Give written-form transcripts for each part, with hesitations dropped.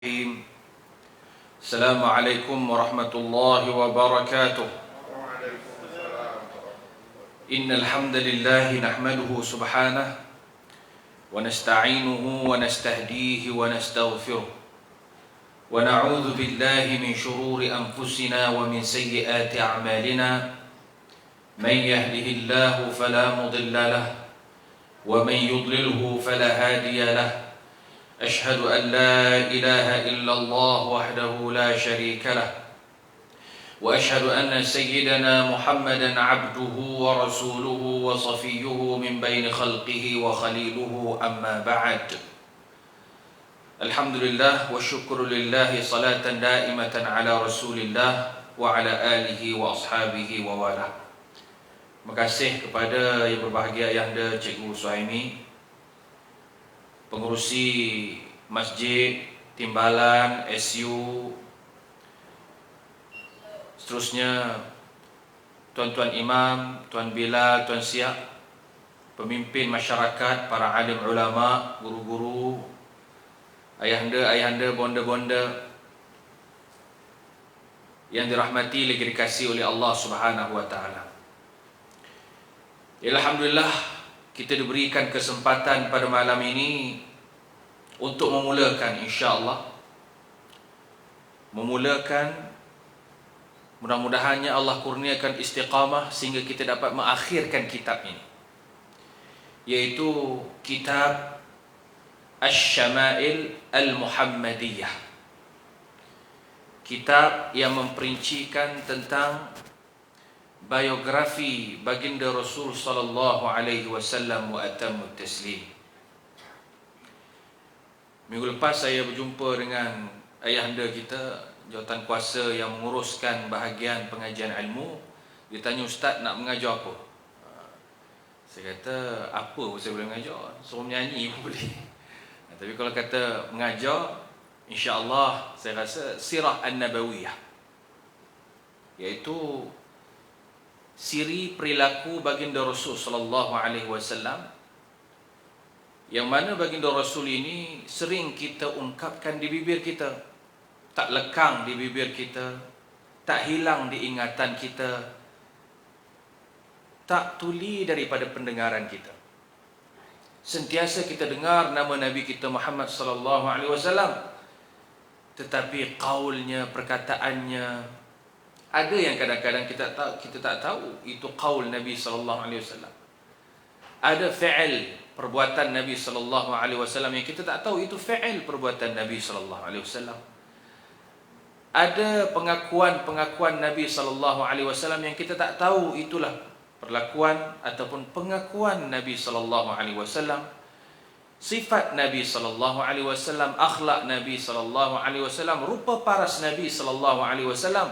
السلام عليكم ورحمة الله وبركاته. إن الحمد لله نحمده سبحانه ونستعينه ونستهديه ونستغفره ونعوذ بالله من شرور أنفسنا ومن سيئات أعمالنا. من يهده الله فلا مضل له ومن يضلله فلا هادي له. أشهد أن لا إله إلا الله وحده لا شريك له وأشهد أن سيدنا محمدا عبده ورسوله وصفيه من بين خلقه وخليله. أما بعد، الحمد لله والشكر لله صلاة دائمة على رسول الله وعلى آله وأصحابه وواله. Terima kasih kepada yang berbahagia Ayahanda Cikgu Suhaimi, pengurusi masjid, timbalan, SU, seterusnya tuan-tuan imam, tuan Bilal, tuan Siap, pemimpin masyarakat, para alim ulama, guru-guru, ayahanda, bonda-bonda yang dirahmati lagi dikasihi oleh Allah Subhanahu wa taala. Alhamdulillah, kita diberikan kesempatan pada malam ini untuk memulakan, insya-Allah, mudah-mudahannya Allah kurniakan istiqamah sehingga kita dapat mengakhirkan kitab ini, yaitu kitab Asy-Syama'il Al-Muhammadiyah, kitab yang memperincikan tentang biografi baginda Rasul sallallahu alaihi wasallam wa atammut taslim. Minggu lepas saya berjumpa dengan ayahanda kita, jawatan kuasa yang menguruskan bahagian pengajian ilmu. Dia tanya, "Ustaz, nak mengajar apa?" Saya kata, "Apa saya boleh mengajar? Suruh menyanyi pun boleh." Tapi kalau kata mengajar, insya-Allah saya rasa sirah an-nabawiyah, iaitu siri perilaku baginda Rasul sallallahu alaihi wasallam, yang mana baginda Rasul ini sering kita ungkapkan di bibir kita, tak lekang di bibir kita, tak hilang di ingatan kita, tak tuli daripada pendengaran kita. Sentiasa kita dengar nama Nabi kita Muhammad sallallahu alaihi wasallam, tetapi qaulnya, perkataannya, ada yang kadang-kadang kita tak tahu itu qaul Nabi sallallahu alaihi wasallam. Ada fi'il, perbuatan Nabi sallallahu alaihi wasallam yang kita tak tahu itu fi'il perbuatan Nabi sallallahu alaihi wasallam. Ada pengakuan Nabi sallallahu alaihi wasallam yang kita tak tahu itulah perlakuan ataupun pengakuan Nabi sallallahu alaihi wasallam. Sifat Nabi sallallahu alaihi wasallam, akhlak Nabi sallallahu alaihi wasallam, rupa paras Nabi sallallahu alaihi wasallam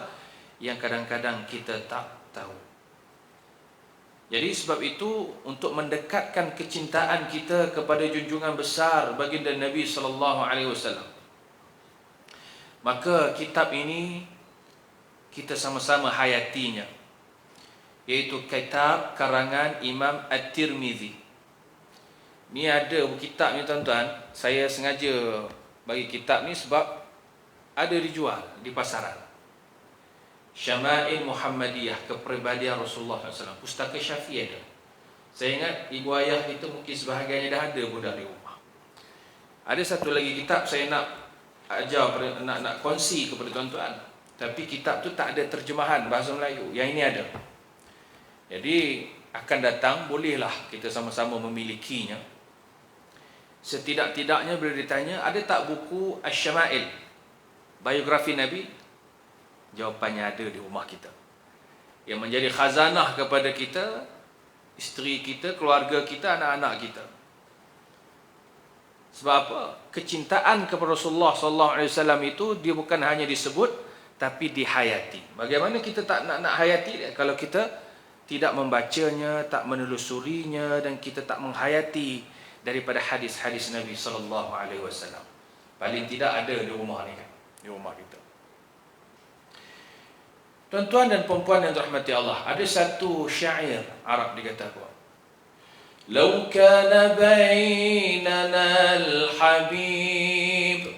yang kadang-kadang kita tak tahu. Jadi sebab itu, untuk mendekatkan kecintaan kita kepada junjungan besar baginda Nabi sallallahu alaihi wasallam, maka kitab ini kita sama-sama hayatinya, iaitu kitab karangan Imam At-Tirmizi. Ni ada kitab ni tuan-tuan, saya sengaja bagi kitab ni sebab ada dijual di pasaran. Syama'il Muhammadiyah, kepribadian Rasulullah SAW, pustaka Syafi'i ada. Saya ingat ibu ayah kita mungkin sebahagiannya dah ada pun dari rumah. Ada satu lagi kitab saya nak ajar, nak kongsi kepada tuan-tuan, tapi kitab tu tak ada terjemahan bahasa Melayu. Yang ini ada. Jadi akan datang, bolehlah kita sama-sama memilikinya. Setidak-tidaknya bila ditanya, ada tak buku Asy-Syama'il, biografi Nabi? Jawapannya ada di rumah kita, yang menjadi khazanah kepada kita, isteri kita, keluarga kita, anak-anak kita. Sebab apa? Kecintaan kepada Rasulullah sallallahu alaihi wasallam itu dia bukan hanya disebut, tapi dihayati. Bagaimana kita tak nak hayati dia kalau kita tidak membacanya, tak menelusurinya, dan kita tak menghayati daripada hadis-hadis Nabi sallallahu alaihi wasallam. Paling tidak ada di rumah ni kan, di rumah kita. Tuan-tuan dan puan-puan yang dirahmati Allah, ada satu syair Arab dikata apa? "Lau kana bainana al-habib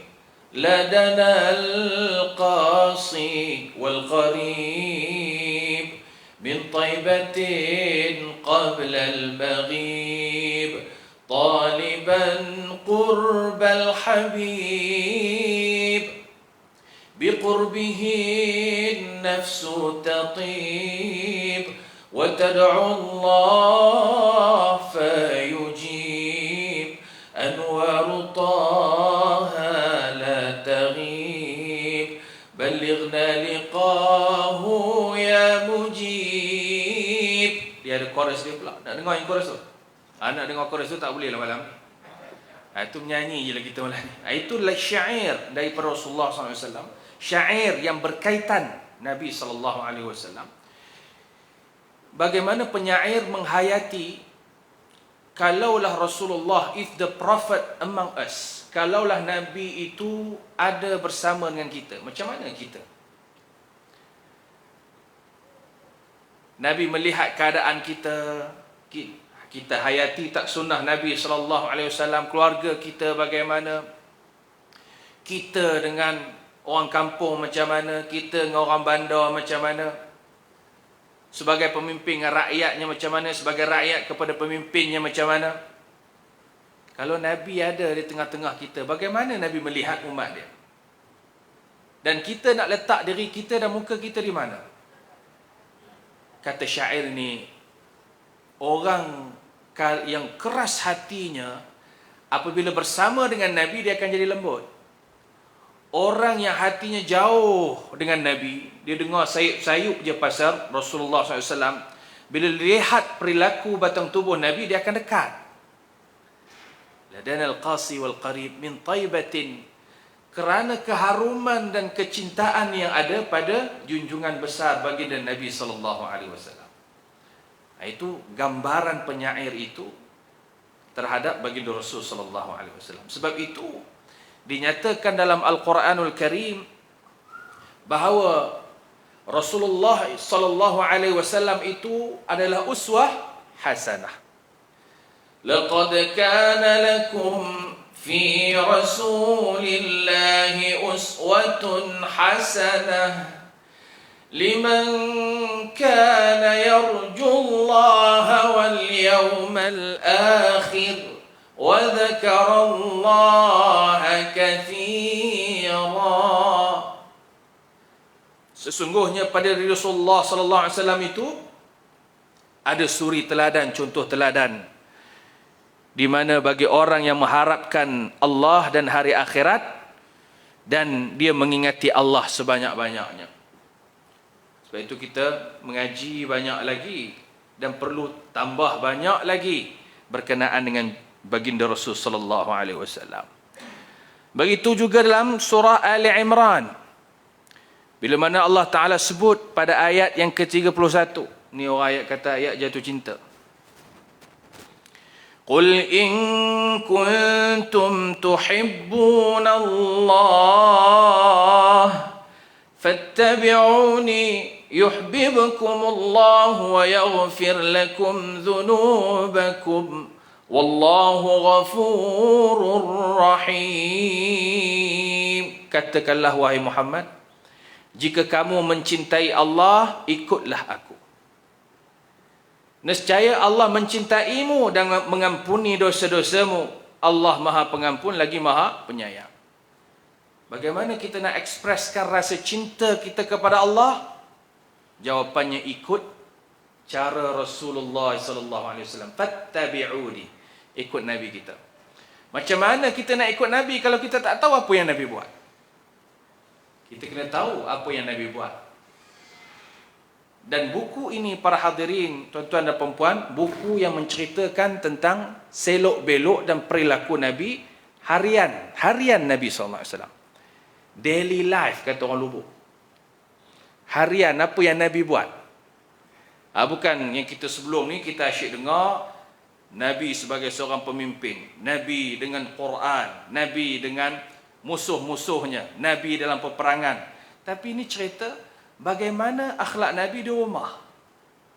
لدنا القاصي والقريب من طيبة قبل المغيب طالبا قرب الحبيب بقربه النفس تطيب وتدعو الله فيجيب أنوار طه لا تغيب بلغنا لقاه يا مجيب. Dia ada chorus dia pula. Nak dengar yang chorus tu? Nak dengar chorus tu tak boleh lah malam ni. Itu menyanyi je lah kita malam ni. Itulah syair daripada Rasulullah SAW. Syair yang berkaitan Nabi SAW. Bagaimana penyair menghayati, kalaulah Rasulullah is the prophet among us, kalaulah Nabi itu ada bersama dengan kita, macam mana kita? Nabi melihat keadaan kita, kita hayati tak sunnah Nabi SAW, keluarga kita bagaimana, kita dengan orang kampung macam mana, kita dengan orang bandar macam mana, sebagai pemimpin dengan rakyatnya macam mana, sebagai rakyat kepada pemimpinnya macam mana. Kalau Nabi ada di tengah-tengah kita, bagaimana Nabi melihat umat dia? Dan kita nak letak diri kita dan muka kita di mana? Kata syair ni, orang yang keras hatinya, apabila bersama dengan Nabi, dia akan jadi lembut. Orang yang hatinya jauh dengan Nabi, dia dengar sayup-sayup je pasal Rasulullah SAW, bila lihat perilaku batang tubuh Nabi, dia akan dekat. Ladana al-qasi wal-qarib min taibatin, kerana keharuman dan kecintaan yang ada pada junjungan besar baginda Nabi SAW. Itu gambaran penyair itu terhadap baginda Rasul SAW. Sebab itu dinyatakan dalam Al-Quranul Karim bahawa Rasulullah SAW itu adalah uswah hasanah. Laqad kana lakum في رسول الله أسوة حسنة لمن كان يرجو الله واليوم الآخر وذكر الله كثيرا. Sesungguhnya pada Rasulullah SAW itu ada suri teladan, contoh teladan, di mana bagi orang yang mengharapkan Allah dan hari akhirat dan dia mengingati Allah sebanyak-banyaknya. Sebab itu kita mengaji banyak lagi dan perlu tambah banyak lagi berkenaan dengan baginda Rasul sallallahu alaihi wasallam. Begitu juga dalam surah Ali Imran, bila mana Allah Taala sebut pada ayat yang ke-31. Ni orang ayat kata ayat jatuh cinta. قل إن كنتم تحبون الله فاتبعوني يحببكم الله ويغفر لكم ذنوبكم والله غفور رحيم. Katakanlah wahai Muhammad, jika kamu mencintai Allah, ikutlah aku. Nescaya Allah mencintaimu dan mengampuni dosa-dosamu. Allah Maha Pengampun lagi Maha Penyayang. Bagaimana kita nak ekspreskan rasa cinta kita kepada Allah? Jawapannya ikut cara Rasulullah SAW. Fattabi'uni. Ikut Nabi kita. Macam mana kita nak ikut Nabi kalau kita tak tahu apa yang Nabi buat? Kita kena tahu apa yang Nabi buat. Dan buku ini para hadirin, tuan-tuan dan perempuan, buku yang menceritakan tentang selok belok dan perilaku Nabi harian Nabi SAW. Daily life kata orang Lubuk. Harian apa yang Nabi buat. Bukan yang kita sebelum ni kita asyik dengar Nabi sebagai seorang pemimpin, Nabi dengan Quran, Nabi dengan musuh-musuhnya, Nabi dalam peperangan. Tapi ini cerita bagaimana akhlak Nabi di rumah.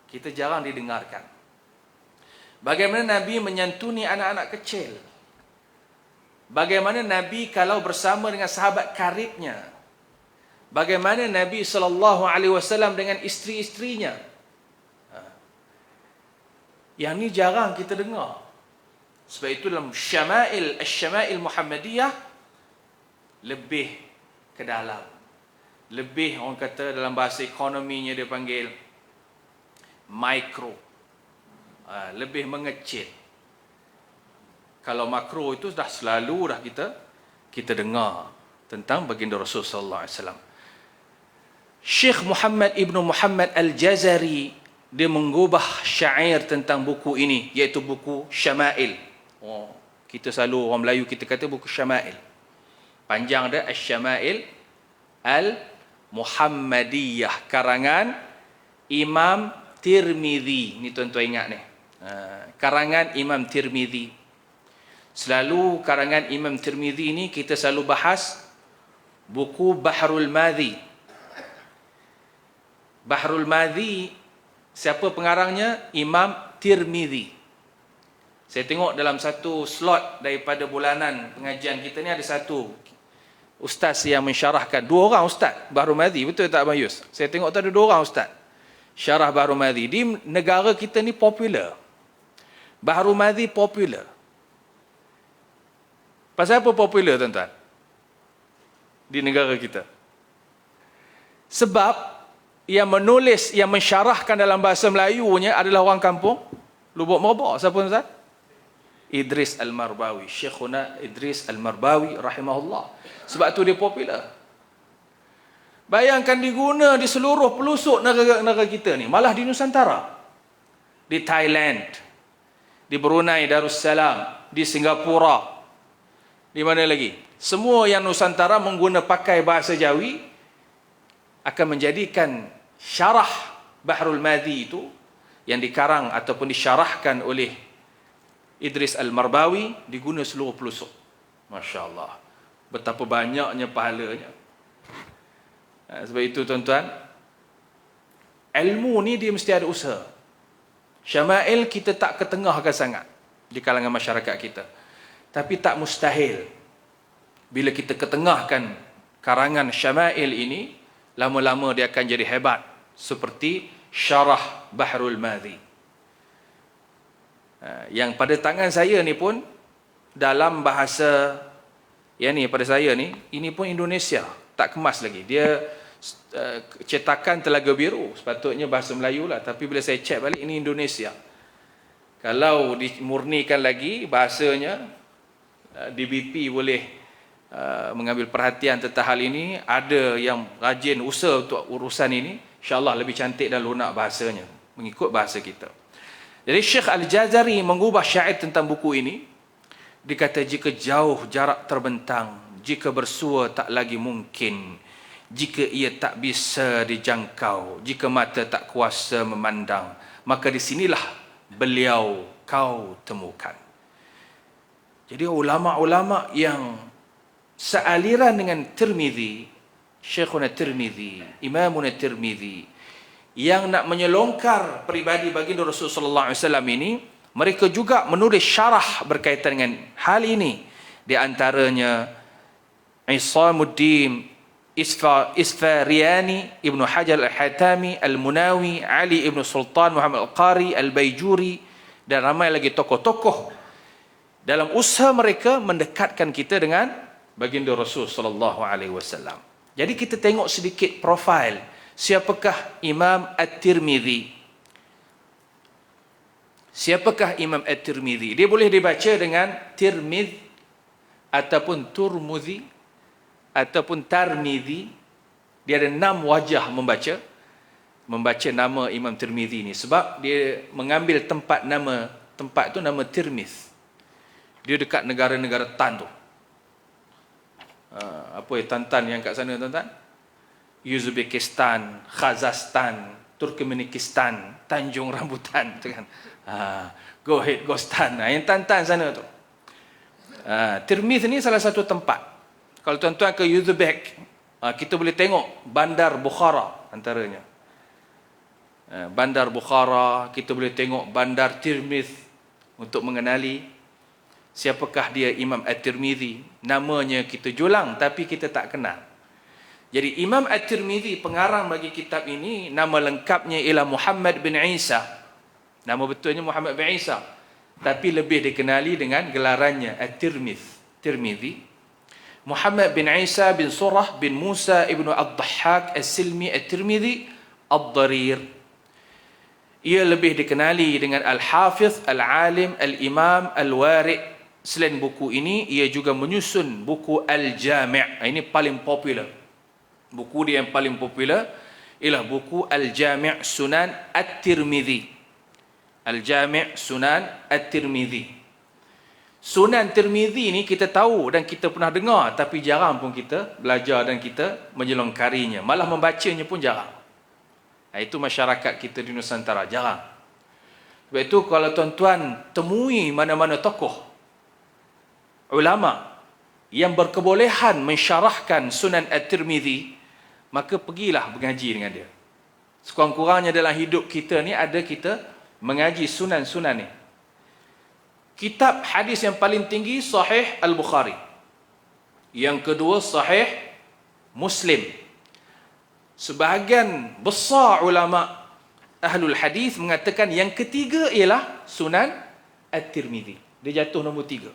Kita jarang didengarkan. Bagaimana Nabi menyantuni anak-anak kecil. Bagaimana Nabi kalau bersama dengan sahabat karibnya. Bagaimana Nabi SAW dengan isteri-isterinya. Yang ni jarang kita dengar. Sebab itu dalam Syama'il Muhammadiyah lebih ke dalam. Lebih, orang kata dalam bahasa ekonominya dia panggil mikro. Lebih mengecil. Kalau makro itu dah selalu kita dengar tentang baginda Rasul sallallahu alaihi wasallam. Syekh Muhammad Ibnu Muhammad Al-Jazari dia mengubah syair tentang buku ini, iaitu buku Syama'il. Kita selalu orang Melayu kita kata buku Syama'il. Panjang dia Asy-Syama'il Al-Muhammadiyah, karangan Imam Tirmizi. Ni tuan-tuan ingat ni. Karangan Imam Tirmizi. Selalu karangan Imam Tirmizi ni kita selalu bahas buku Bahrul Madhi. Bahrul Madhi, siapa pengarangnya? Imam Tirmizi. Saya tengok dalam satu slot daripada bulanan pengajian kita ni ada satu ustaz yang mensyarahkan. 2 orang ustaz Bahrul Madhi, betul tak Abang Yus? Saya tengok tu ada 2 orang ustaz syarah Bahrul Madhi. Di negara kita ni popular. Bahrul Madhi popular. Pasal apa popular tuan-tuan? Di negara kita. Sebab yang menulis, yang mensyarahkan dalam bahasa Melayunya adalah orang kampung Lubuk Merbau. Siapa tuan? Idris Al-Marbawi. Syekhuna Idris Al-Marbawi rahimahullah. Sebab tu dia popular. Bayangkan diguna di seluruh pelosok negara kita ni. Malah di Nusantara. Di Thailand. Di Brunei Darussalam. Di Singapura. Di mana lagi? Semua yang Nusantara mengguna pakai bahasa Jawi akan menjadikan syarah Bahrul Madhi itu yang dikarang ataupun disyarahkan oleh Idris Al-Marbawi diguna seluruh pelosok. Masya Allah. Betapa banyaknya pahalanya. Sebab itu tuan-tuan, ilmu ni dia mesti ada usaha. Syama'il kita tak ketengahkan sangat di kalangan masyarakat kita. Tapi tak mustahil bila kita ketengahkan karangan Syama'il ini, lama-lama dia akan jadi hebat seperti syarah Bahrul Madhi. Yang pada tangan saya ni pun dalam bahasa yang ni pada saya ni, ini pun Indonesia, tak kemas lagi. Dia cetakan Telaga Biru, sepatutnya bahasa Melayu lah, tapi bila saya cek balik ini Indonesia. Kalau dimurnikan lagi bahasanya, DBP boleh mengambil perhatian tentang hal ini. Ada yang rajin usaha untuk urusan ini, insya-Allah lebih cantik dan lunak bahasanya mengikut bahasa kita. Jadi Syekh Al-Jazari mengubah syair tentang buku ini. Dikata jika jauh jarak terbentang, jika bersua tak lagi mungkin, jika ia tak bisa dijangkau, jika mata tak kuasa memandang, maka di sinilah beliau kau temukan. Jadi ulama-ulama yang sealiran dengan Tirmizi, Syekhuna Tirmizi, Imamuna Tirmizi, yang nak menyelongkar peribadi baginda Rasulullah SAW ini, mereka juga menulis syarah berkaitan dengan hal ini. Di antaranya Isamuddin Isfariani, Ibnu Hajar Al-Haytami, Al-Munawi, Ali Ibnu Sultan Muhammad Al-Qari, Al-Bayjuri, dan ramai lagi tokoh-tokoh dalam usaha mereka mendekatkan kita dengan baginda Rasul sallallahu alaihi wasallam. Jadi kita tengok sedikit profil siapakah Imam At-Tirmizi. Siapakah Imam At-Tirmizi? Dia boleh dibaca dengan Tirmiz ataupun Turmuzi ataupun Tarmizi. Dia ada 6 wajah membaca nama Imam Tirmizi ni, sebab dia mengambil tempat itu nama Tirmiz. Dia dekat negara-negara Tan tu. Apa Tan yang kat sana tuan-tuan? Uzbekistan, Kazakhstan, Turkmenistan, Tanjung Rambutan tu kan. Go ahead, Gostan. Yang Tan sana tu. Tirmiz ni salah satu tempat. Kalau tuan-tuan ke Uzbek, kita boleh tengok Bandar Bukhara antaranya. Bandar Bukhara, kita boleh tengok Bandar Tirmiz untuk mengenali. siapakah dia Imam At-Tirmizi. Namanya kita julang tapi kita tak kenal. Jadi Imam At-Tirmizi, pengarang bagi kitab ini, nama lengkapnya ialah Muhammad bin Isa. Nama betulnya Muhammad bin Isa, tapi lebih dikenali dengan gelarannya At-Tirmizi. Muhammad bin Isa bin Surah bin Musa ibnu Ad-Dhahhak As-Silmi At-Tirmizi Ad-Darir. Ia lebih dikenali dengan Al-Hafiz, Al-Alim, Al-Imam, Al-Wari'. Selain buku ini, ia juga menyusun buku Al-Jami'. Ini paling popular. Buku dia yang paling popular ialah buku Al-Jami' Sunan At-Tirmizi. Al-Jami' Sunan At-Tirmizi. Sunan Tirmizi ni kita tahu dan kita pernah dengar, tapi jarang pun kita belajar dan kita menyelongkarinya. Malah membacanya pun jarang. Itu masyarakat kita di Nusantara, jarang. Sebab itu kalau tuan-tuan temui mana-mana tokoh, ulama yang berkebolehan mensyarahkan Sunan At-Tirmizi, maka pergilah mengaji dengan dia. Sekurang-kurangnya dalam hidup kita ni ada kita mengaji sunan-sunan ni. Kitab hadis yang paling tinggi Sahih Al-Bukhari. Yang kedua Sahih Muslim. Sebahagian besar ulama ahlul hadis mengatakan yang ketiga ialah Sunan At-Tirmizi. Dia jatuh nombor 3.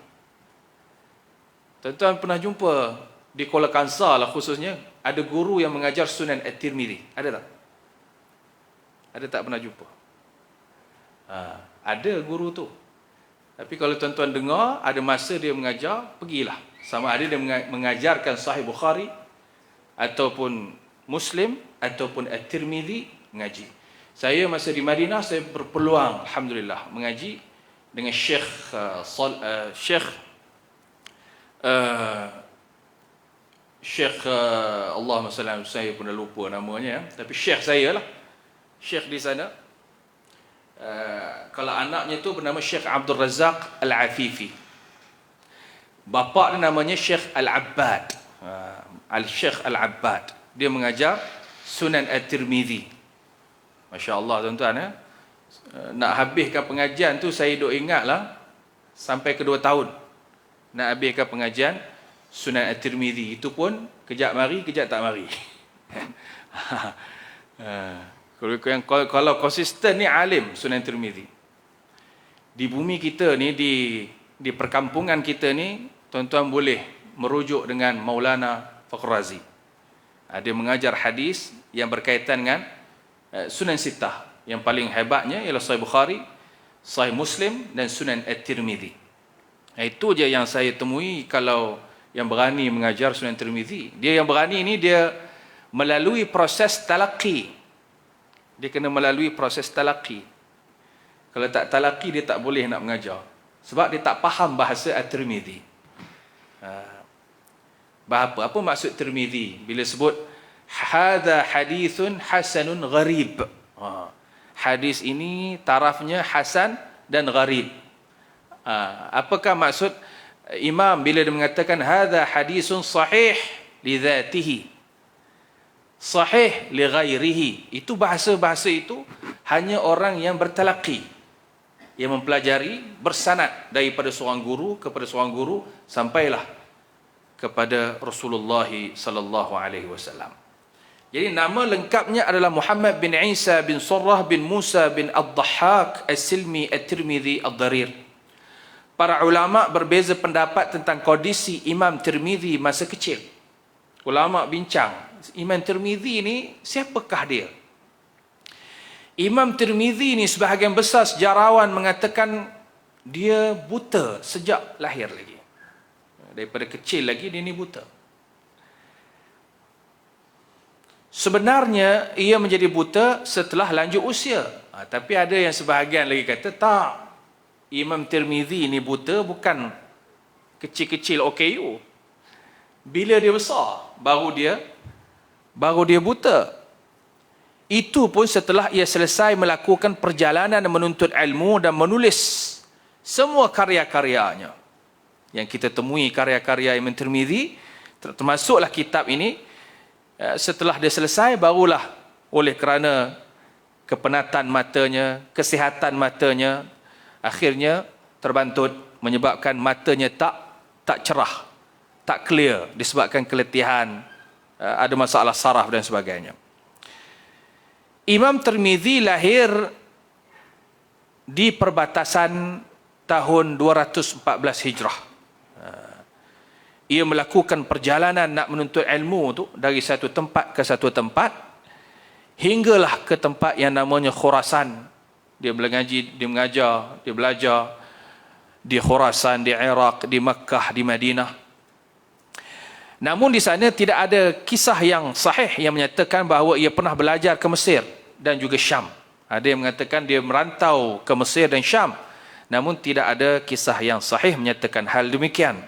Tuan-tuan pernah jumpa di Kuala Kangsar lah khususnya, ada guru yang mengajar Sunan At-Tirmizi? Ada tak? Ada tak pernah jumpa? Ada guru tu. Tapi kalau tuan-tuan dengar, ada masa dia mengajar, pergilah. Sama ada dia mengajarkan Sahih Bukhari, ataupun Muslim, ataupun At-Tirmizi, mengaji. Saya masa di Madinah, saya berpeluang, Alhamdulillah, mengaji dengan Syekh Allahumma salli alaihi, saya pun dah lupa namanya, tapi Syekh saya lah, Syekh di sana. Kalau anaknya tu bernama Syekh Abdul Razak Al-Afifi, bapa dia namanya Syekh Al-Abbad, Al-Syekh Al-Abbad. Dia mengajar Sunan At-Tirmizi. Masya Allah tuan-tuan, nak habiskan pengajian tu saya duk ingatlah sampai ke 2 tahun nak habiskan pengajian Sunan At-Tirmizi. Itu pun kejap mari, kejap tak mari. Kalau konsisten ni alim Sunan Tirmizi. Di bumi kita ni, di perkampungan kita ni, tuan-tuan boleh merujuk dengan Maulana Fakhr Razi. Dia mengajar hadis yang berkaitan dengan Sunan Sittah. Yang paling hebatnya ialah Sahih Bukhari, Sahih Muslim dan Sunan At-Tirmizi. Itu je yang saya temui kalau yang berani mengajar Sunan Tirmizi. Dia yang berani ni, dia melalui proses talaqi. Dia kena melalui proses talaqi. Kalau tak talaqi, dia tak boleh nak mengajar. Sebab dia tak faham bahasa At-Tirmizi. Apa maksud Tirmizi? Bila sebut hadza hadithun hasanun gharib. Hadis ini tarafnya hasan dan gharib. Apakah maksud imam bila dia mengatakan hadza hadisun sahih li dzatihi, sahih li ghairihi? Itu bahasa-bahasa itu hanya orang yang bertalaqi, yang mempelajari bersanad daripada seorang guru kepada seorang guru sampailah kepada Rasulullah sallallahu alaihi wasallam. Jadi nama lengkapnya adalah Muhammad bin Isa bin Surah bin Musa bin Ad-Dhahhak As-Silmi At-Tirmizi Ad-Darir. Para ulama berbeza pendapat tentang kondisi Imam Tirmizi masa kecil. Ulama bincang, Imam Tirmizi ni siapakah dia? Imam Tirmizi ni sebahagian besar sejarawan mengatakan dia buta sejak lahir lagi. Daripada kecil lagi dia ni buta. Sebenarnya ia menjadi buta setelah lanjut usia. Tapi ada yang sebahagian lagi kata tak, Imam Tirmizi ni buta bukan kecil-kecil OKU. Bila dia besar baru dia buta. Itu pun setelah ia selesai melakukan perjalanan menuntut ilmu dan menulis semua karya-karyanya. Yang kita temui karya-karya Imam Tirmizi, termasuklah kitab ini. Setelah dia selesai, barulah oleh kerana kepenatan matanya, kesihatan matanya, akhirnya terbantut menyebabkan matanya tak cerah, tak clear disebabkan keletihan, ada masalah saraf dan sebagainya. Imam Tirmizi lahir di perbatasan tahun 214 Hijrah. Ia melakukan perjalanan nak menuntut ilmu tu dari satu tempat ke satu tempat, hinggalah ke tempat yang namanya Khurasan. Dia mengaji, dia mengajar, dia belajar di Khurasan, di Iraq, di Makkah, di Madinah. Namun di sana tidak ada kisah yang sahih yang menyatakan bahawa ia pernah belajar ke Mesir dan juga Syam. Ada yang mengatakan dia merantau ke Mesir dan Syam, namun tidak ada kisah yang sahih menyatakan hal demikian.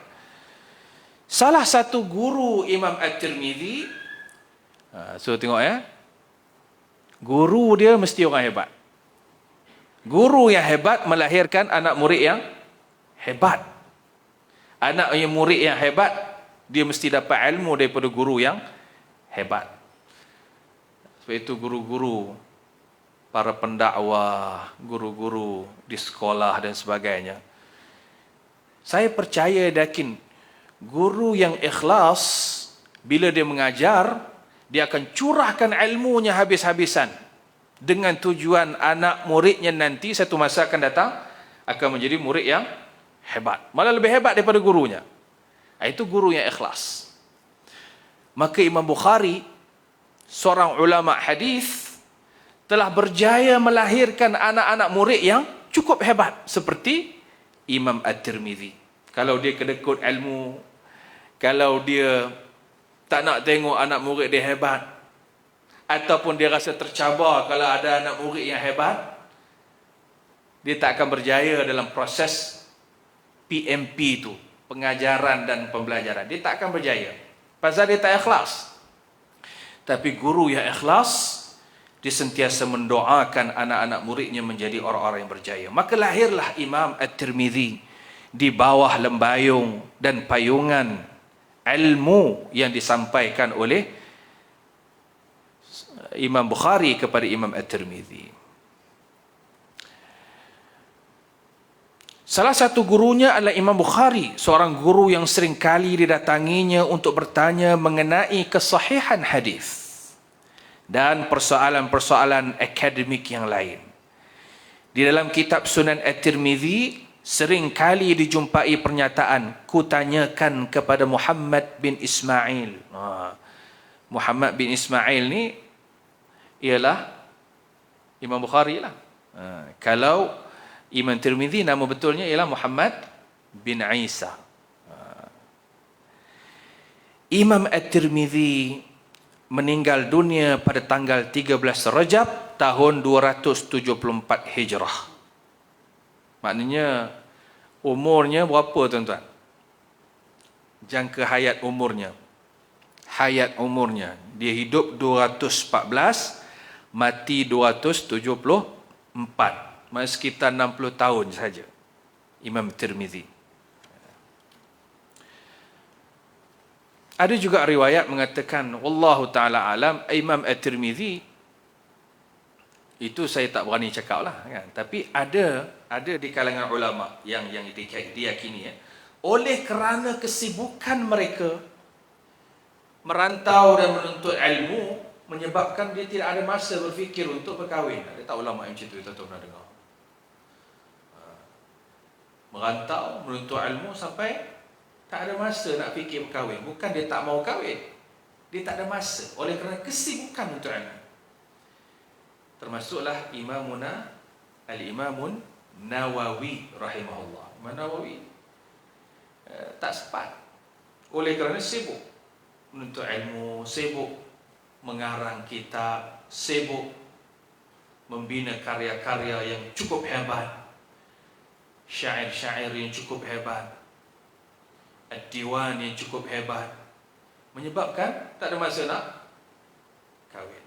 Salah satu guru Imam At-Tirmizi, so tengok ya, guru dia mesti orang hebat. Guru yang hebat melahirkan anak murid yang hebat. Anak yang murid yang hebat, dia mesti dapat ilmu daripada guru yang hebat. Sebab itu guru-guru, para pendakwah, guru-guru di sekolah dan sebagainya, saya percaya dan yakin guru yang ikhlas, bila dia mengajar, dia akan curahkan ilmunya habis-habisan dengan tujuan anak muridnya nanti satu masa akan datang akan menjadi murid yang hebat, malah lebih hebat daripada gurunya. Itu guru yang ikhlas. Maka Imam Bukhari, seorang ulama hadis, telah berjaya melahirkan anak-anak murid yang cukup hebat seperti Imam At-Tirmizi. Kalau dia kedekut ilmu, kalau dia tak nak tengok anak murid dia hebat, ataupun dia rasa tercabar kalau ada anak murid yang hebat, dia tak akan berjaya dalam proses PMP itu, pengajaran dan pembelajaran. Dia tak akan berjaya, pasal dia tak ikhlas. Tapi guru yang ikhlas, dia sentiasa mendoakan anak-anak muridnya menjadi orang-orang yang berjaya. Maka lahirlah Imam At-Tirmizi di bawah lembayung dan payungan ilmu yang disampaikan oleh Imam Bukhari kepada Imam At-Tirmizi. Salah satu gurunya adalah Imam Bukhari, seorang guru yang sering kali didatanginya untuk bertanya mengenai kesahihan hadis dan persoalan-persoalan akademik yang lain. Di dalam kitab Sunan At-Tirmizi sering kali dijumpai pernyataan, ku tanyakan kepada Muhammad bin Ismail. Muhammad bin Ismail ni ialah Imam Bukhari lah. Kalau Imam Tirmizi nama betulnya ialah Muhammad bin Isa. Imam At-Tirmizi meninggal dunia pada tanggal 13 Rajab tahun 274 Hijrah. Maknanya umurnya berapa tuan-tuan? Jangka hayat umurnya. Hayat umurnya. Dia hidup 214, mati 274. Maksudnya sekitar 60 tahun saja. Imam Tirmizi. Ada juga riwayat mengatakan, wallahu ta'ala alam, Imam At-Tirmizi, itu saya tak berani cakap lah kan? Tapi ada di kalangan ulama yang diyakini oleh kerana kesibukan mereka merantau dan menuntut ilmu, menyebabkan dia tidak ada masa berfikir untuk berkahwin. Ada tak ulama yang macam tu, tuan-tuan pernah dengar? Merantau, menuntut ilmu sampai tak ada masa nak fikir berkahwin. Bukan dia tak mau kahwin, dia tak ada masa oleh kerana kesibukan untuk ilmu. Termasuklah Imamuna Al-Imamun Nawawi rahimahullah. Imam Nawawi tak sempat oleh kerana sibuk menuntut ilmu, sibuk mengarang kitab, sibuk membina karya-karya yang cukup hebat, syair-syair yang cukup hebat, ad-diwan yang cukup hebat, menyebabkan tak ada masa nak kahwin.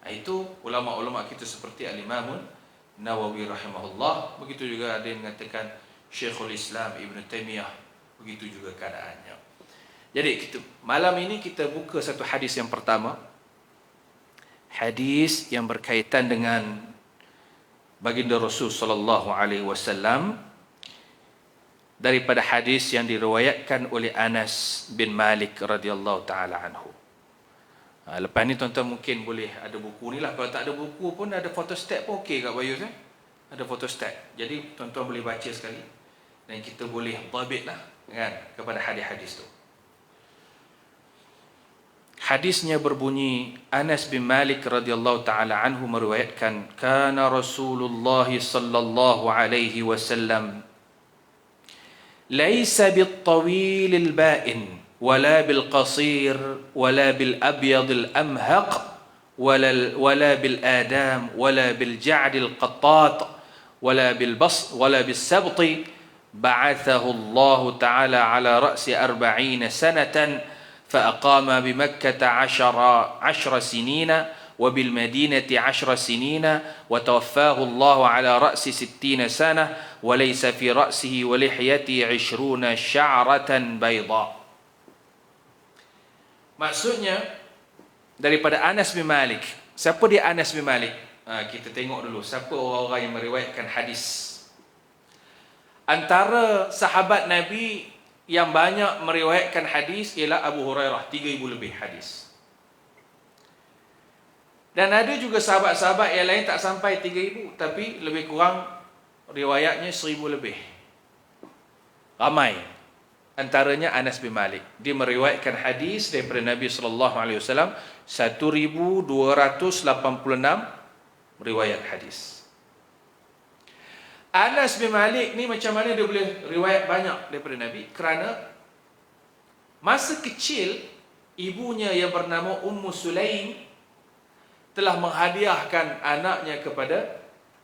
Itu ulama-ulama kita seperti Al-Imamun Nawawi rahimahullah. Begitu juga ada yang mengatakan Syekhul Islam Ibn Taymiyah. Begitu juga keadaannya. Jadi malam ini kita buka satu hadis yang pertama. Hadis yang berkaitan dengan baginda Rasul sallallahu alaihi wasallam daripada hadis yang diriwayatkan oleh Anas bin Malik radhiyallahu taala anhu. Lepas ni tuan-tuan mungkin boleh ada buku ni lah. Kalau tak ada buku pun ada photostat pun okey kat Bayus ada photostat. Jadi tuan-tuan boleh baca sekali dan kita boleh dhabit lah kan kepada hadis-hadis tu. Hadisnya berbunyi, Anas bin Malik radhiyallahu taala anhu meriwayatkan, kana Rasulullah sallallahu alaihi wasallam laisa bil-tawil al-ba'in wala bil-qasir wala bil-abyad al-amhaq wala bil-adam wala bil-ja'd al-qattat wala bil-bas wala bis-sabt ba'athahu Allah ta'ala ala ra'si 40 sanatan فأقام بمكة 10 سنين وبالمدينة 10 سنين وتوفاه الله على رأس 60 سنة وليس في رأسه ولحيته 20 شعرة بيضاء. Maksudnya daripada Anas bin Malik. Siapa dia Anas bin Malik? Kita tengok dulu siapa orang-orang yang meriwayatkan hadis. Antara sahabat Nabi yang banyak meriwayatkan hadis ialah Abu Hurairah, 3,000 lebih hadis. Dan ada juga sahabat-sahabat yang lain tak sampai 3,000, tapi lebih kurang riwayatnya 1,000 lebih. Ramai. Antaranya Anas bin Malik. Dia meriwayatkan hadis daripada Nabi sallallahu alaihi wasallam 1286 riwayat hadis. Anas bin Malik ni macam mana dia boleh riwayat banyak daripada Nabi? Kerana masa kecil ibunya yang bernama Ummu Sulaim telah menghadiahkan anaknya kepada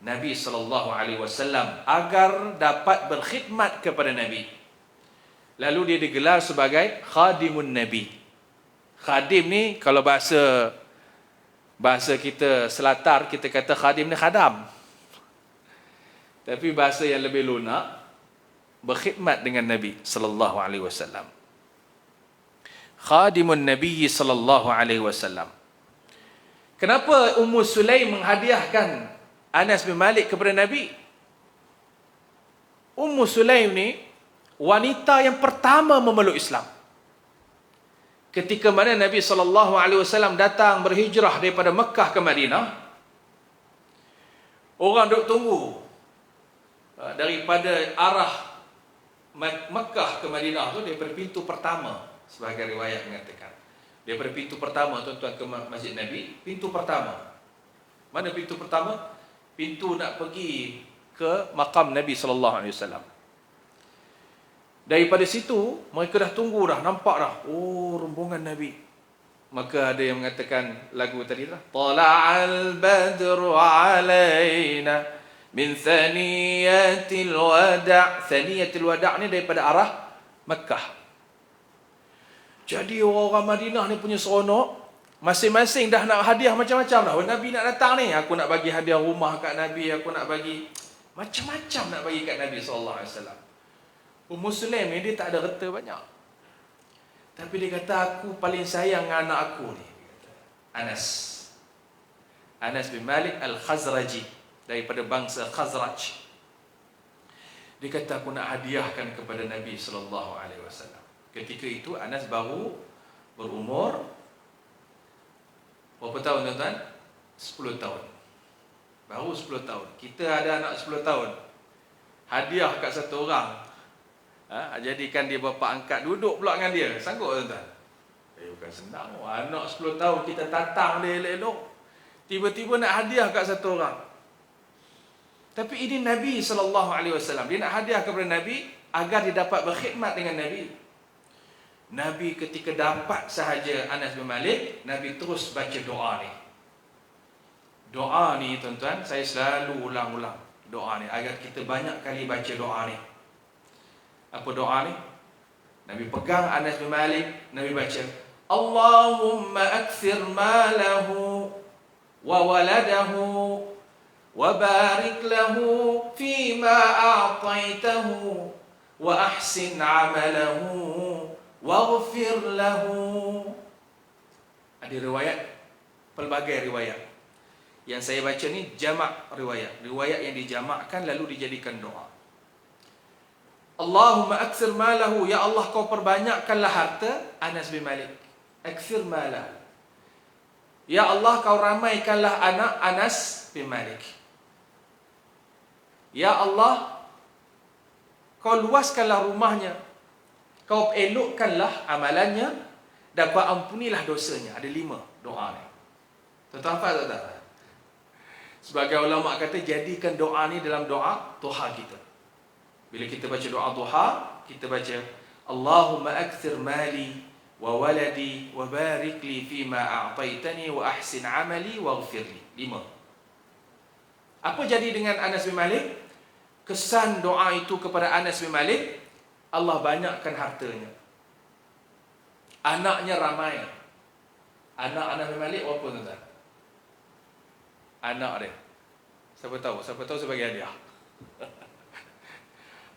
Nabi sallallahu alaihi wasallam agar dapat berkhidmat kepada Nabi. Lalu dia digelar sebagai khadimun Nabi. Khadim ni kalau bahasa kita Selatar kita kata khadim ni khadam. Tapi bahasa yang lebih lunak, berkhidmat dengan Nabi sallallahu alaihi wasallam. Khadimun Nabi sallallahu alaihi wasallam. Kenapa Ummu Sulaim menghadiahkan Anas bin Malik kepada Nabi? Ummu Sulaim ni wanita yang pertama memeluk Islam. Ketika mana Nabi sallallahu alaihi wasallam datang berhijrah daripada Mekah ke Madinah, orang duk tunggu daripada arah Mekah ke Madinah tu daripada pintu pertama, sebagai riwayat mengatakan daripada pintu pertama tuan-tuan ke Masjid Nabi, pintu pertama. Mana pintu pertama? Pintu nak pergi ke makam Nabi sallallahu alaihi wasallam. Daripada situ mereka dah tunggu dah, nampak dah, oh rombongan Nabi. Maka ada yang mengatakan lagu tadi lah, tala'al badru alaina min thaniyatil wada'. Thaniyatil wada' ni daripada arah Mekah. Jadi orang-orang Madinah ni punya seronok, masing-masing dah nak hadiah macam-macam dah. Nabi nak datang ni, aku nak bagi hadiah rumah kat Nabi, aku nak bagi macam-macam nak bagi kat Nabi sallallahu alaihi wasallam. Ummu Sulaim ni dia tak ada harta banyak, tapi dia kata aku paling sayang dengan anak aku ni. Anas bin Malik Al-Khazraji, daripada bangsa Khazraj. Dia kata aku nak hadiahkan kepada Nabi sallallahu alaihi wasallam. Ketika itu Anas baru berumur berapa tahun tuan-tuan? 10 tahun. Baru 10 tahun. Kita ada anak 10 tahun. Hadiah kat satu orang. Jadikan dia bapa angkat, duduk pula dengan dia. Sanggup tuan-tuan? Bukan senang. Anak 10 tahun kita tatang dia elok-elok. Tiba-tiba nak hadiah kat satu orang. Tapi ini Nabi sallallahu alaihi wasallam. Dia nak hadiah kepada Nabi agar dia dapat berkhidmat dengan Nabi. Nabi ketika dapat sahaja Anas bin Malik, Nabi terus baca doa ni. Doa ni tuan-tuan, saya selalu ulang-ulang doa ni agar kita banyak kali baca doa ni. Apa doa ni? Nabi pegang Anas bin Malik, Nabi baca, Allahumma akthir malahu wa waladahu wa barik lahu fima a'taitahu wa ahsin amalahu waghfir lahu. Ada riwayat, pelbagai riwayat. Yang saya baca ni jamak riwayat. Riwayat yang dijamakkan lalu dijadikan doa. Allahumma akthir malahu, ya Allah kau perbanyakkanlah harta Anas bin Malik. Akthir malahu, ya Allah kau ramaikanlah anak Anas bin Malik. Ya Allah kau luaskanlah rumahnya, kau elokkanlah amalannya, dan kau ampunilah dosanya. Ada 5 doa ni. Tuan-tuan faham tak? Sebagai ulama kata, jadikan doa ni dalam doa duha kita. Bila kita baca doa duha, kita baca Allahumma akthir mali wa waladi wa barik li fima a'taitani wa ahsin amali waghfir li. 5. Apa jadi dengan Anas bin Malik? Kesan doa itu kepada Anas bin Malik, Allah banyakkan hartanya. Anaknya ramai. Anak Anas bin Malik berapa tuan-tuan? Anak dia. Siapa tahu? Siapa tahu sebagai hadiah.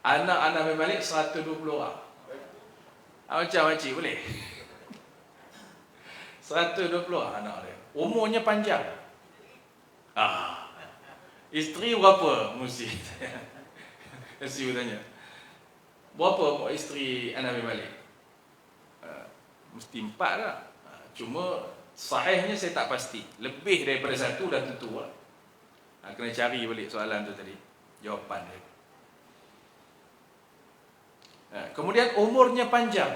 Anak Anas bin Malik 120 orang. Macam-macam boleh. 120 orang anak dia. Umurnya panjang. Isteri berapa? Mesti. Mesti tanya. Berapa isteri Anas bin Malik? Mesti 4 lah. Cuma sahihnya saya tak pasti. Lebih daripada 1 dah tentu lah. Kena cari balik soalan tu tadi, jawapan dia. Kemudian umurnya panjang.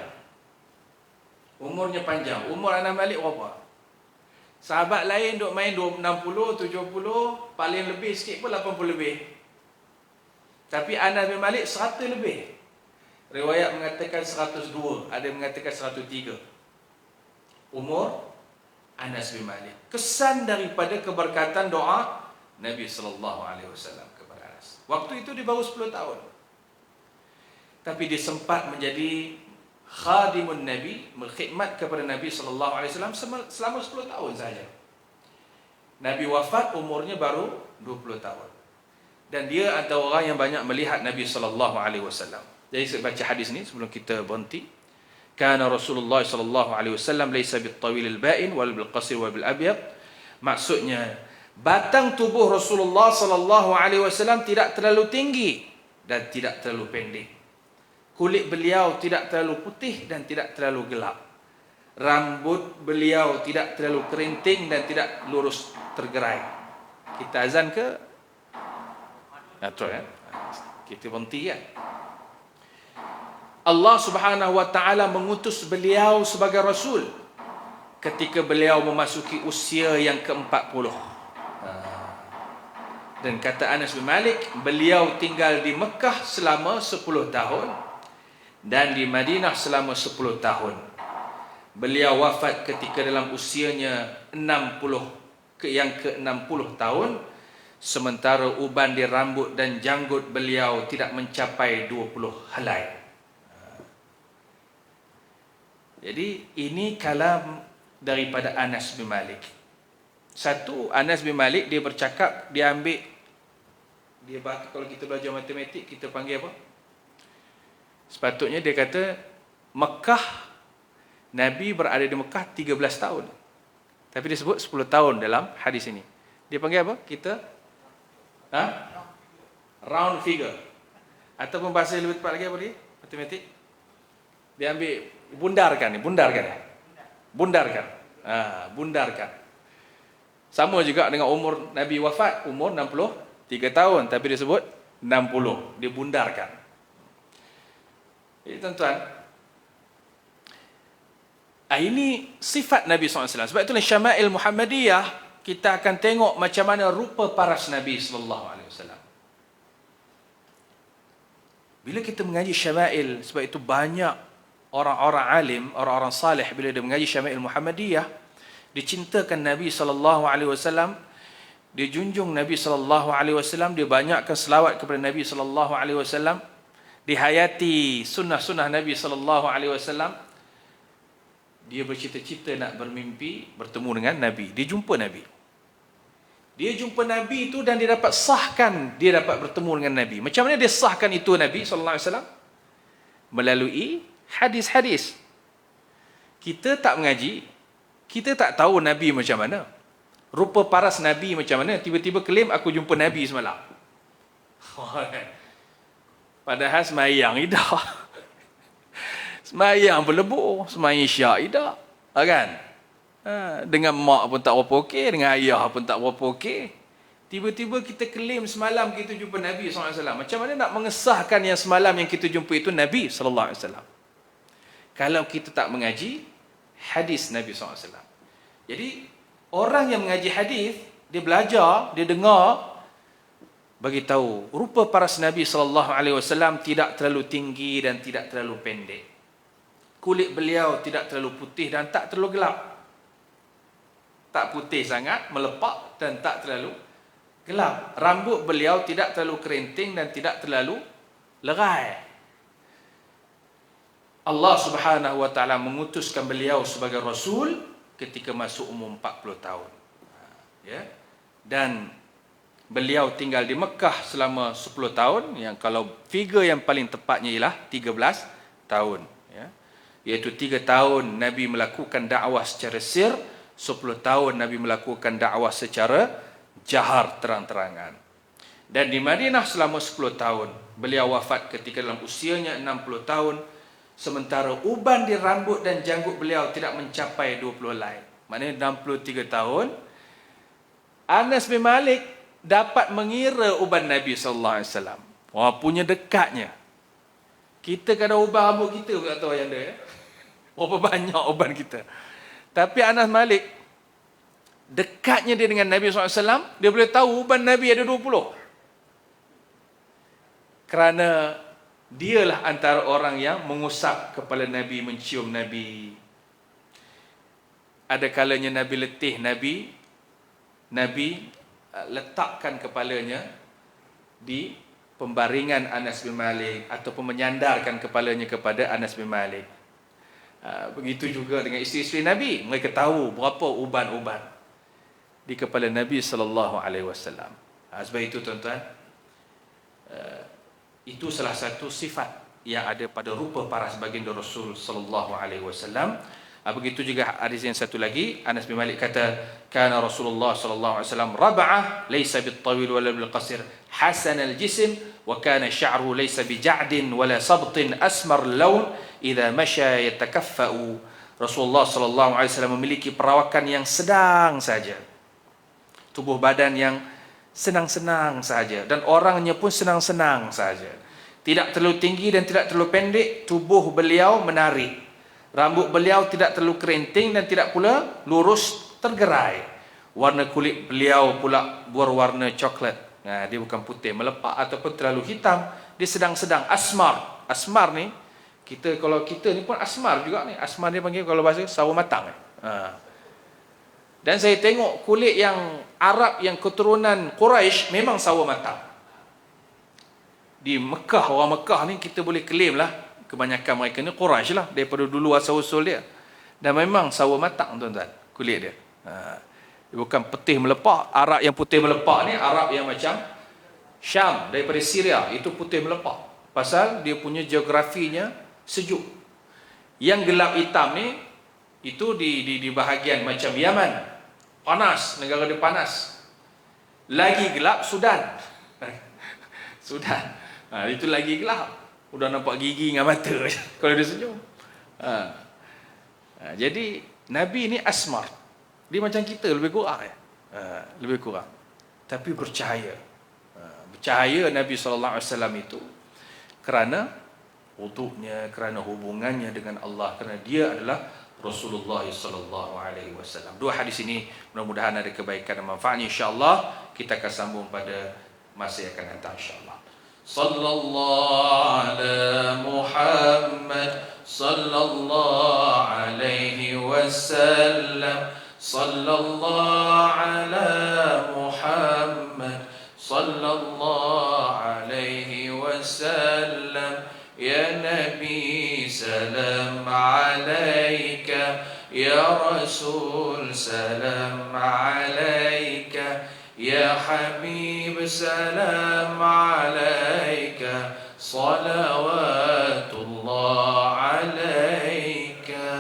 Umurnya panjang. Umur Anas bin Malik berapa? Sahabat lain duk main 60, 70, paling lebih sikit pun 80 lebih. Tapi Anas bin Malik 100 lebih. Riwayat mengatakan 102, ada yang mengatakan 103. Umur Anas bin Malik. Kesan daripada keberkatan doa Nabi SAW kepada Anas. Waktu itu dia baru 10 tahun. Tapi dia sempat menjadi khadimun Nabi, berkhidmat kepada Nabi SAW selama 10 tahun saja. Nabi wafat umurnya baru 20 tahun. Dan dia adalah orang yang banyak melihat Nabi SAW. Jadi saya baca hadis ni sebelum kita berhenti. Kana Rasulullah SAW laysa bil-tawil al-ba'in wal bil-qasir wal bil-abyad. Maksudnya, batang tubuh Rasulullah SAW tidak terlalu tinggi dan tidak terlalu pendek. Kulit beliau tidak terlalu putih dan tidak terlalu gelap. Rambut beliau tidak terlalu kerinting dan tidak lurus tergerai. Kita azan ke? Betul ya? Kita berhenti kan? Allah Subhanahu wa taala mengutus beliau sebagai rasul ketika beliau memasuki usia yang ke-40. Dan kata Anas bin Malik, beliau tinggal di Mekah selama 10 tahun dan di Madinah selama 10 tahun. Beliau wafat ketika dalam usianya 60 yang ke-60 tahun, sementara uban di rambut dan janggut beliau tidak mencapai 20 helai. Jadi ini kalam daripada Anas bin Malik. Satu, Anas bin Malik dia bercakap, dia ambil, dia kalau kita belajar matematik kita panggil apa? Sepatutnya dia kata Mekah, Nabi berada di Mekah 13 tahun. Tapi dia sebut 10 tahun dalam hadis ini. Dia panggil apa? Kita round figure. Ataupun bahasa lebih tepat lagi apa dia? Matematik. Dia ambil bundarkan. Bundarkan. Sama juga dengan umur Nabi wafat, umur 63 tahun, tapi dia sebut 60. Dia bundarkan. Jadi tuan-tuan, ini sifat Nabi SAW. Sebab itulah Syama'il Muhammadiyah, kita akan tengok macam mana rupa paras Nabi SAW. Bila kita mengaji Syama'il, sebab itu banyak orang-orang alim, orang-orang salih, bila dia mengaji Syama'il Muhammadiyah, dicintakan Nabi SAW, dia junjung Nabi SAW, dia banyakkan selawat kepada Nabi SAW, dihayati sunnah-sunnah Nabi SAW. Dia bercita-cita nak bermimpi bertemu dengan Nabi. Dia jumpa Nabi. Dia jumpa Nabi itu dan dia dapat sahkan dia dapat bertemu dengan Nabi. Macam mana dia sahkan itu Nabi SAW? Melalui hadis-hadis. Kita tak mengaji, kita tak tahu Nabi macam mana. Rupa paras Nabi macam mana. Tiba-tiba klaim aku jumpa Nabi semalam. Padahal semayang tidak. Semayang berlebur, semayang syak tidak. Kan? Dengan mak pun tak berapa okey, dengan ayah pun tak berapa okey. Tiba-tiba kita klaim semalam kita jumpa Nabi SAW. Macam mana nak mengesahkan yang semalam yang kita jumpa itu Nabi SAW? Kalau kita tak mengaji hadis Nabi SAW. Jadi, orang yang mengaji hadis, dia belajar, dia dengar, bagi tahu rupa paras Nabi SAW tidak terlalu tinggi dan tidak terlalu pendek. Kulit beliau tidak terlalu putih dan tak terlalu gelap. Tak putih sangat, melepak dan tak terlalu gelap. Rambut beliau tidak terlalu kerinting dan tidak terlalu lerai. Allah Subhanahu wa taala mengutuskan beliau sebagai rasul ketika masuk umur 40 tahun. Ya. Dan beliau tinggal di Mekah selama 10 tahun, yang kalau figure yang paling tepatnya ialah 13 tahun, ya. Iaitu 3 tahun Nabi melakukan dakwah secara sir, 10 tahun Nabi melakukan dakwah secara jahar terang-terangan. Dan di Madinah selama 10 tahun. Beliau wafat ketika dalam usianya 60 tahun. Sementara uban di rambut dan janggut beliau tidak mencapai 20 helai. Maknanya 63 tahun. Anas bin Malik dapat mengira uban Nabi SAW. Wah, punya dekatnya. Kita kadang uban rambut kita pun tak tahu yang dia. Berapa banyak uban kita. Tapi Anas Malik, dekatnya dia dengan Nabi SAW, dia boleh tahu uban Nabi ada 20. Kerana dialah antara orang yang mengusap kepala Nabi, mencium Nabi. Ada kalanya Nabi letih, Nabi letakkan kepalanya di pembaringan Anas bin Malik ataupun menyandarkan kepalanya kepada Anas bin Malik. Begitu juga dengan isteri-isteri Nabi. Mereka tahu berapa uban-uban di kepala Nabi SAW. Sebab itu tuan-tuan, itu salah satu sifat yang ada pada rupa paras baginda Rasul SAW. Begitu juga hadis yang satu lagi, Anas bin Malik kata, kana Rasulullah SAW rab'ah laysa bit-tawil wala bil-qasir hasan al-jism wa kana sya'ruhu laysa bija'din wala sabtin asmar lawn idza masya yatakaffa'u. Rasulullah SAW memiliki perawakan yang sedang saja, tubuh badan yang senang-senang saja, dan orangnya pun senang-senang saja. Tidak terlalu tinggi dan tidak terlalu pendek. Tubuh beliau menarik. Rambut beliau tidak terlalu kerinting dan tidak pula lurus tergerai. Warna kulit beliau pula berwarna coklat. Dia bukan putih melepak ataupun terlalu hitam. Dia sedang-sedang, asmar. Asmar ni, kalau kita ni pun asmar juga ni. Asmar dia panggil kalau bahasa sawo matang. Dan saya tengok kulit yang Arab yang keturunan Quraisy memang sawo matang. Di Mekah, orang Mekah ni kita boleh claim lah, kebanyakan mereka ni Quraisy lah, daripada dulu asal-usul dia. Dan memang sawo matang tuan-tuan, kulit dia. Dia bukan putih melepak. Arab yang putih melepak ni, Arab yang macam Syam, daripada Syria, itu putih melepak. Pasal dia punya geografinya sejuk. Yang gelap hitam ni, itu di bahagian macam Yaman. Panas, negara dia panas. Lagi gelap Sudan. Sudan. Itu lagi gelap. Udah nampak gigi dengan mata kalau dia senyum. Jadi Nabi ni asmar. Dia macam kita, lebih kurang lebih kurang. Tapi bercahaya. Bercahaya Nabi SAW itu kerana wudu'nya, kerana hubungannya dengan Allah, kerana dia adalah Rasulullah SAW. Dua hadis ini mudah-mudahan ada kebaikan dan manfaatnya, insya-Allah. Kita akan sambung pada masa yang akan datang, insya-Allah. Sallallahu ala Muhammad sallallahu alaihi wasallam. Sallallahu ala Muhammad sallallahu alaihi wasallam. Ya Nabi salam alaika, ya Rasul salam alaika, ya Habib salam alaika, salawatullah alaika.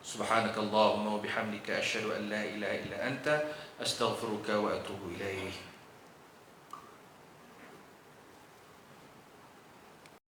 Subhanakallahumma wa bihamdika asyhadu an la ilaha illa anta astaghfiruka wa atubu ilaik.